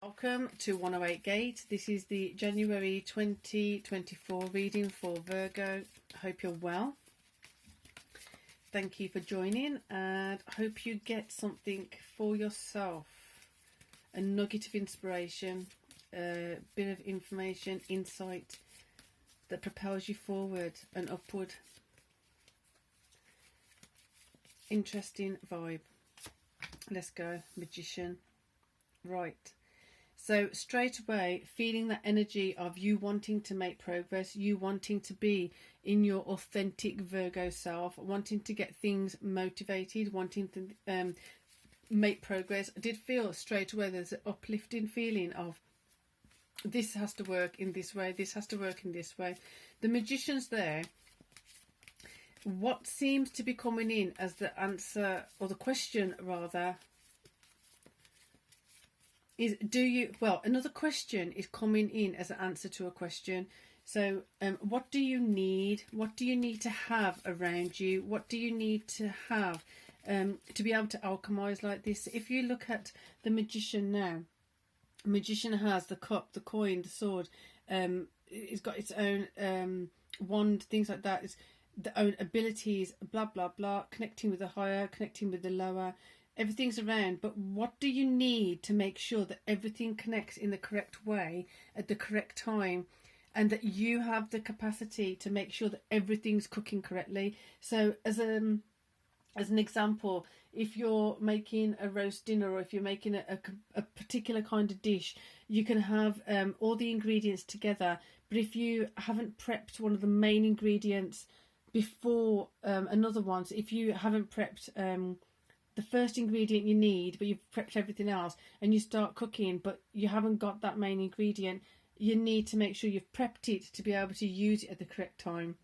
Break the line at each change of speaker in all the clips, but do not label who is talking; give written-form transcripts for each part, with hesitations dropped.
Welcome to 108 Gate. This is the January 2024 reading for Virgo. Hope you're well. Thank you for joining and hope you get something for yourself. A nugget of inspiration, a bit of information, insight that propels you forward and upward. Interesting vibe. Let's go. Magician. Right. So straight away, feeling that energy of you wanting to make progress, you wanting to be in your authentic Virgo self, wanting to get things motivated, wanting to make progress. I did feel straight away there's an uplifting feeling of this has to work in this way, this has to work in this way. The Magician's there. What seems to be coming in as the answer, or the question rather, is another question is coming in as an answer to a question. So what do you need? What do you need to have around you? What do you need to have to be able to alchemize like this? If you look at the Magician now, the Magician has the cup, the coin, the sword. It's got its own wand, things like that. It's the own abilities, blah, blah, blah, connecting with the higher, connecting with the lower. Everything's around, but what do you need to make sure that everything connects in the correct way at the correct time, and that you have the capacity to make sure that everything's cooking correctly? So as an example, if you're making a roast dinner, or if you're making a particular kind of dish, you can have all the ingredients together, but if you haven't prepped one of the main ingredients before another one, so if you haven't prepped the first ingredient you need, but you've prepped everything else, and you start cooking but you haven't got that main ingredient, you need to make sure you've prepped it to be able to use it at the correct time.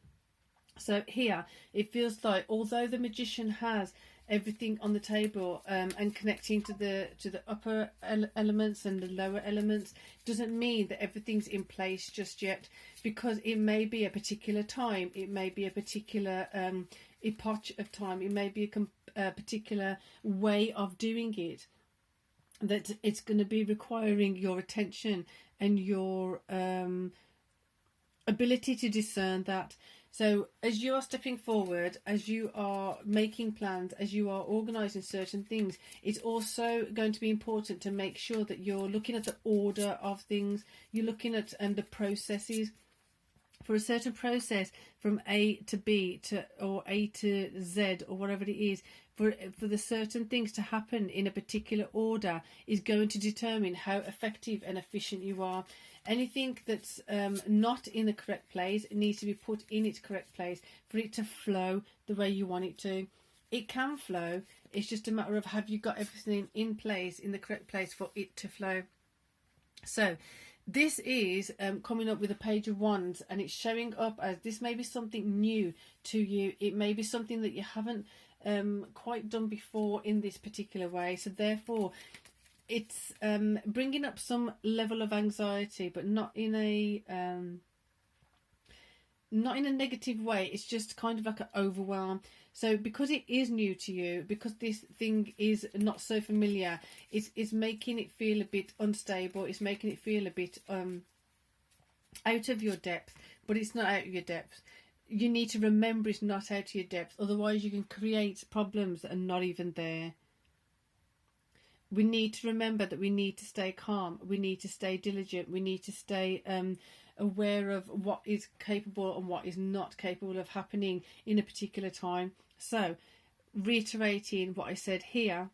So here it feels like, although the Magician has everything on the table and connecting to the upper elements and the lower elements, doesn't mean that everything's in place just yet, because it may be a particular time, it may be a particular epoch of time, it may be a particular way of doing it, that it's going to be requiring your attention and your ability to discern that. So as you are stepping forward, as you are making plans, as you are organising certain things, it's also going to be important to make sure that you're looking at the order of things, you're looking at the processes. For a certain process from A to B or A to Z or whatever it is, for the certain things to happen in a particular order is going to determine how effective and efficient you are. Anything that's not in the correct place needs to be put in its correct place for it to flow the way you want it to. It can flow, it's just a matter of, have you got everything in place, in the correct place for it to flow. So this is coming up with a Page of Wands, and it's showing up as this may be something new to you. It may be something that you haven't quite done before in this particular way. So therefore, it's bringing up some level of anxiety, but not in a negative way. It's just kind of like an overwhelm. So because it is new to you, because this thing is not so familiar, it's making it feel a bit unstable. It's making it feel a bit out of your depth, but it's not out of your depth. You need to remember it's not out of your depth. Otherwise you can create problems that are not even there. We need to remember that we need to stay calm. We need to stay diligent. We need to stay aware of what is capable and what is not capable of happening in a particular time. So, reiterating what I said here,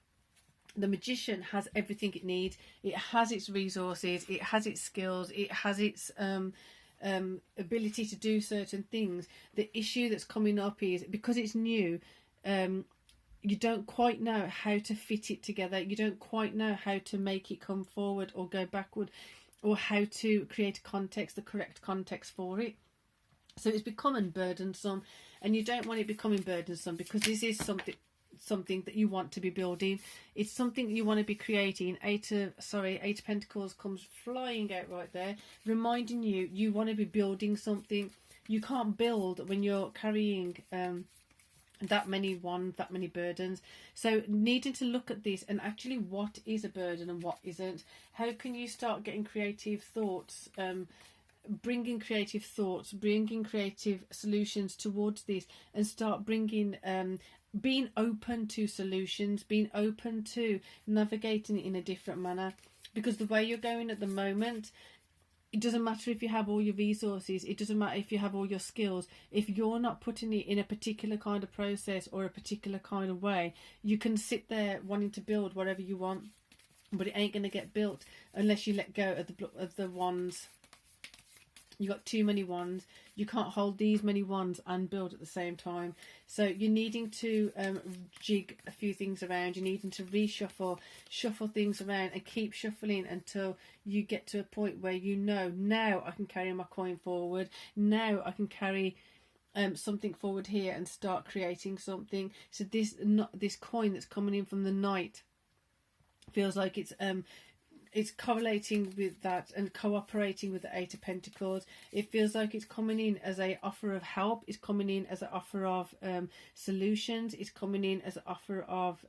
the Magician has everything it needs. It has its resources, it has its skills, it has its ability to do certain things. The issue that's coming up is, because it's new, you don't quite know how to fit it together. You don't quite know how to make it come forward or go backward, or how to create a context, the correct context for it. So it's becoming burdensome, and you don't want it becoming burdensome, because this is something that you want to be building. It's something you want to be creating. Eight of Pentacles comes flying out right there, reminding you want to be building something. You can't build when you're carrying that many wands, that many burdens. So needing to look at this and actually what is a burden and what isn't. How can you start getting creative thoughts, bringing creative thoughts, bringing creative solutions towards this, and start bringing being open to solutions, being open to navigating it in a different manner. Because the way you're going at the moment, it doesn't matter if you have all your resources, it doesn't matter if you have all your skills. If you're not putting it in a particular kind of process or a particular kind of way, you can sit there wanting to build whatever you want, but it ain't going to get built unless you let go of the wands. You got too many wands. You can't hold these many wands and build at the same time. So you're needing to jig a few things around. You're needing to reshuffle, shuffle things around, and keep shuffling until you get to a point where you know, now I can carry my coin forward. Now I can carry something forward here and start creating something. So this coin that's coming in from the Knight feels like it's correlating with that and cooperating with the Eight of Pentacles. It feels like it's coming in as an offer of help. It's coming in as an offer of solutions. It's coming in as an offer of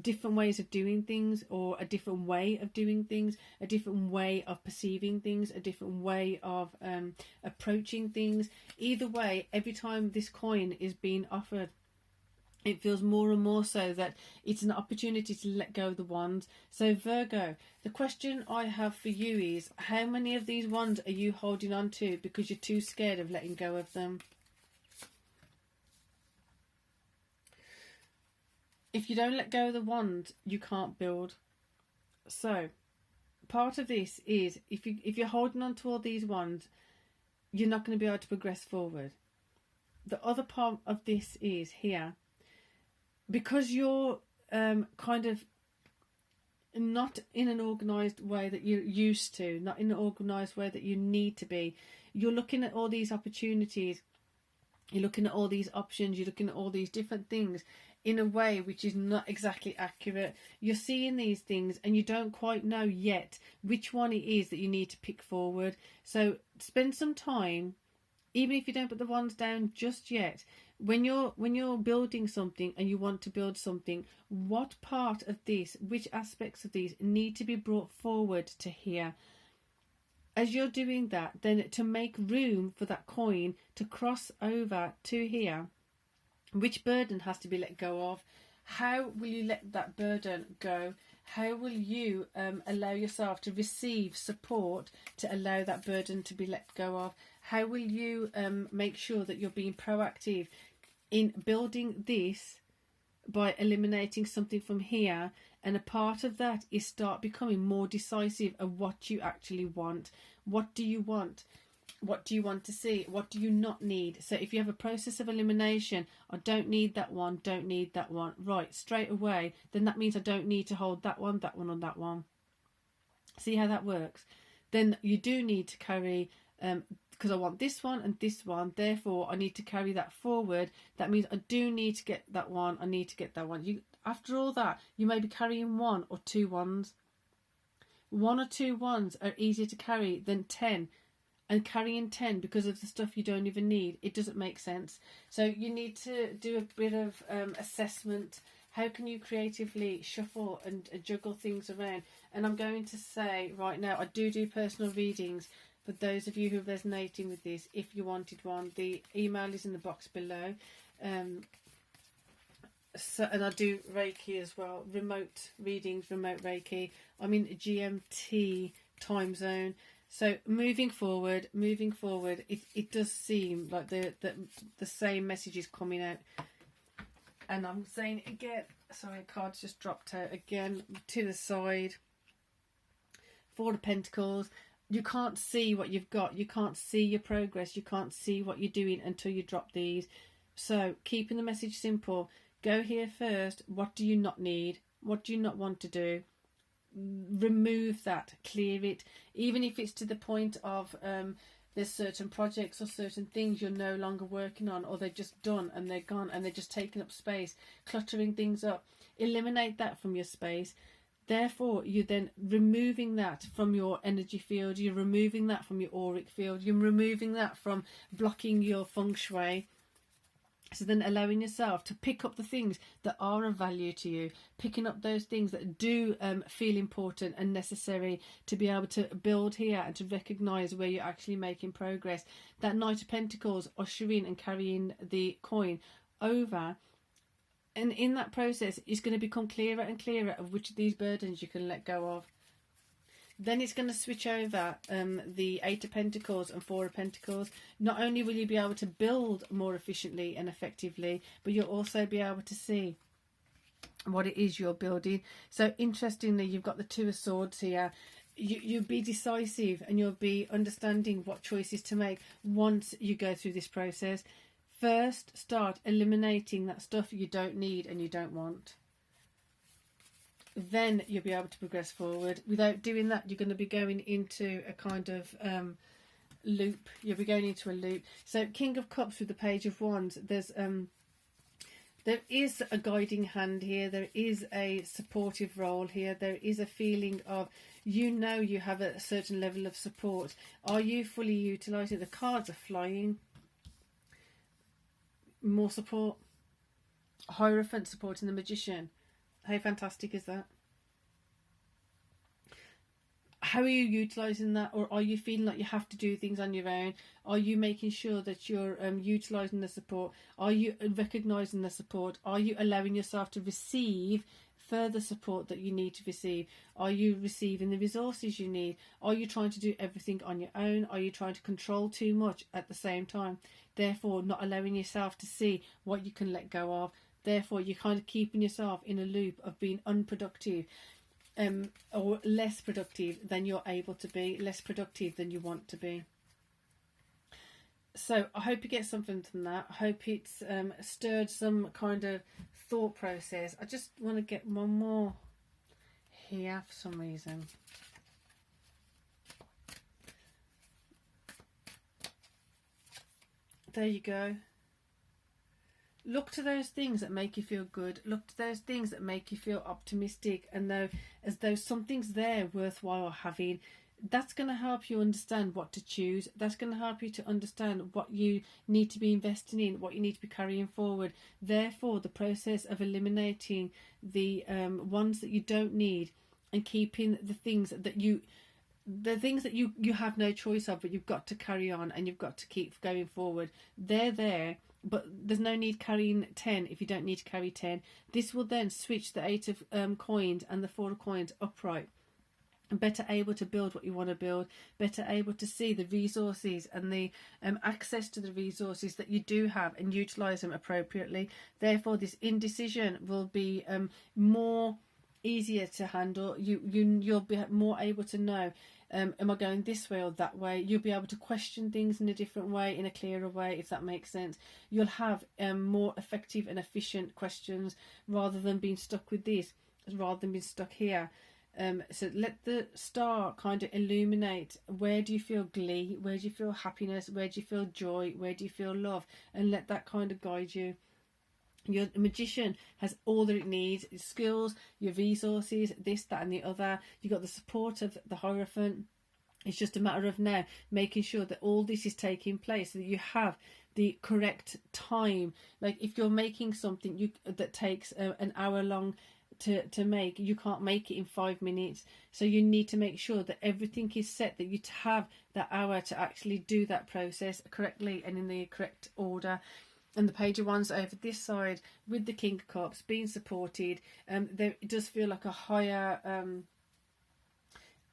different ways of doing things, or a different way of doing things, a different way of perceiving things, a different way of approaching things. Either way, every time this coin is being offered, it feels more and more so that it's an opportunity to let go of the wands. So Virgo, the question I have for you is, how many of these wands are you holding on to because you're too scared of letting go of them? If you don't let go of the wand, you can't build. So part of this is, if you're holding on to all these wands, you're not going to be able to progress forward. The other part of this is here, because you're kind of not in an organised way that you're used to, not in an organised way that you need to be, you're looking at all these opportunities, you're looking at all these options, you're looking at all these different things in a way which is not exactly accurate. You're seeing these things and you don't quite know yet which one it is that you need to pick forward. So spend some time, even if you don't put the wands down just yet, when you're building something and you want to build something, what part of this, which aspects of these need to be brought forward to here? As you're doing that, then to make room for that coin to cross over to here, which burden has to be let go of? How will you let that burden go? How will you allow yourself to receive support to allow that burden to be let go of? How will you make sure that you're being proactive in building this by eliminating something from here? And a part of that is start becoming more decisive of what you actually want. What do you want? What do you want to see? What do you not need? So if you have a process of elimination, I don't need that one, don't need that one, right, straight away, then that means I don't need to hold that one, or that one. See how that works? Then you do need to carry, because I want this one and this one, therefore I need to carry that forward. That means I do need to get that one, I need to get that one. After all that, you may be carrying one or two wands. One or two wands are easier to carry than 10. And carrying 10 because of the stuff you don't even need, it doesn't make sense. So you need to do a bit of assessment. How can you creatively shuffle and juggle things around? And I'm going to say right now, I do personal readings for those of you who are resonating with this. If you wanted one, the email is in the box below. So, and I do Reiki as well, remote readings, remote Reiki. I'm in GMT time zone. So moving forward, it does seem like the same message is coming out. And I'm saying it again, sorry, cards just dropped out again to the side. Four of Pentacles. You can't see what you've got. You can't see your progress. You can't see what you're doing until you drop these. So keeping the message simple. Go here first. What do you not need? What do you not want to do? Remove that, clear it, even if it's to the point of there's certain projects or certain things you're no longer working on, or they're just done and they're gone and they're just taking up space, cluttering things up. Eliminate that from your space. Therefore, you're then removing that from your energy field, you're removing that from your auric field, you're removing that from blocking your feng shui. So then allowing yourself to pick up the things that are of value to you, picking up those things that do feel important and necessary to be able to build here and to recognise where you're actually making progress. That Knight of Pentacles ushering and carrying the coin over. And in that process, it's going to become clearer and clearer of which of these burdens you can let go of. Then it's going to switch over the Eight of Pentacles and Four of Pentacles. Not only will you be able to build more efficiently and effectively, but you'll also be able to see what it is you're building. So interestingly, you've got the Two of Swords here. You'll be decisive and you'll be understanding what choices to make once you go through this process. First, start eliminating that stuff you don't need and you don't want. Then you'll be able to progress forward. Without doing that, you're going to be going into a kind of loop. You'll be going into a loop. So King of Cups with the Page of Wands, there is a guiding hand here. There is a supportive role here. There is a feeling of, you have a certain level of support. Are you fully utilising? The cards are flying. More support. Hierophant supporting the Magician. How fantastic is that? How are you utilising that? Or are you feeling like you have to do things on your own? Are you making sure that you're utilising the support? Are you recognising the support? Are you allowing yourself to receive further support that you need to receive? Are you receiving the resources you need? Are you trying to do everything on your own? Are you trying to control too much at the same time? Therefore, not allowing yourself to see what you can let go of. Therefore, you're kind of keeping yourself in a loop of being unproductive, or less productive than you're able to be, less productive than you want to be. So I hope you get something from that. I hope it's stirred some kind of thought process. I just want to get one more here for some reason. There you go. Look to those things that make you feel good. Look to those things that make you feel optimistic, and as though something's there worthwhile having. That's going to help you understand what to choose. That's going to help you to understand what you need to be investing in, what you need to be carrying forward. Therefore, the process of eliminating the ones that you don't need and keeping the things that you have no choice of, but you've got to carry on and you've got to keep going forward. They're there. But there's no need carrying 10 if you don't need to carry 10. This will then switch the 8 of coins and the 4 of coins upright. And better able to build what you want to build. Better able to see the resources and the access to the resources that you do have and utilise them appropriately. Therefore, this indecision will be more easier to handle. You'll be more able to know, am I going this way or that way? You'll be able to question things in a different way, in a clearer way, if that makes sense. You'll have more effective and efficient questions rather than being stuck with this, rather than being stuck here. So let the star kind of illuminate, where do you feel glee, where do you feel happiness, where do you feel joy, where do you feel love, and let that kind of guide you. Your Magician has all that it needs, its skills, your resources, this, that and the other. You've got the support of the Hierophant. It's just a matter of now making sure that all this is taking place, so that you have the correct time. Like if you're making something that takes an hour long to make, you can't make it in 5 minutes. So you need to make sure that everything is set, that you have that hour to actually do that process correctly and in the correct order. And the Page of Wands over this side with the King of Cups being supported. It does feel like a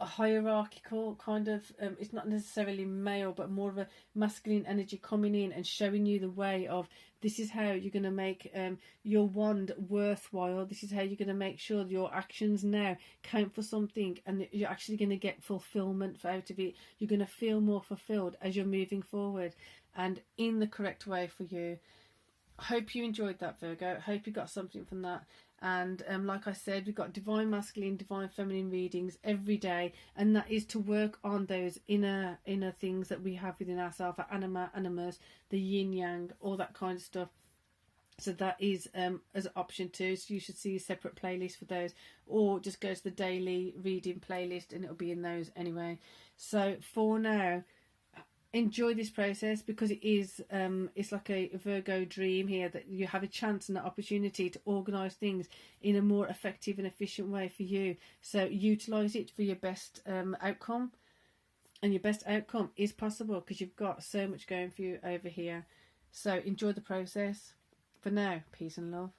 hierarchical kind of, it's not necessarily male, but more of a masculine energy coming in and showing you the way of, this is how you're going to make your wand worthwhile. This is how you're going to make sure that your actions now count for something, and you're actually going to get fulfillment out of it. You're going to feel more fulfilled as you're moving forward and in the correct way for you. I hope you enjoyed that, Virgo. I hope you got something from that. And like I said, we've got divine masculine, divine feminine readings every day, and that is to work on those inner things that we have within ourselves, our anima, animus, the yin yang, all that kind of stuff. So that is as an option too. So you should see a separate playlist for those, or just go to the daily reading playlist and it'll be in those anyway. So for now, enjoy this process, because it is it's like a Virgo dream here, that you have a chance and an opportunity to organise things in a more effective and efficient way for you. So utilise it for your best outcome, and your best outcome is possible because you've got so much going for you over here. So enjoy the process. For now, peace and love.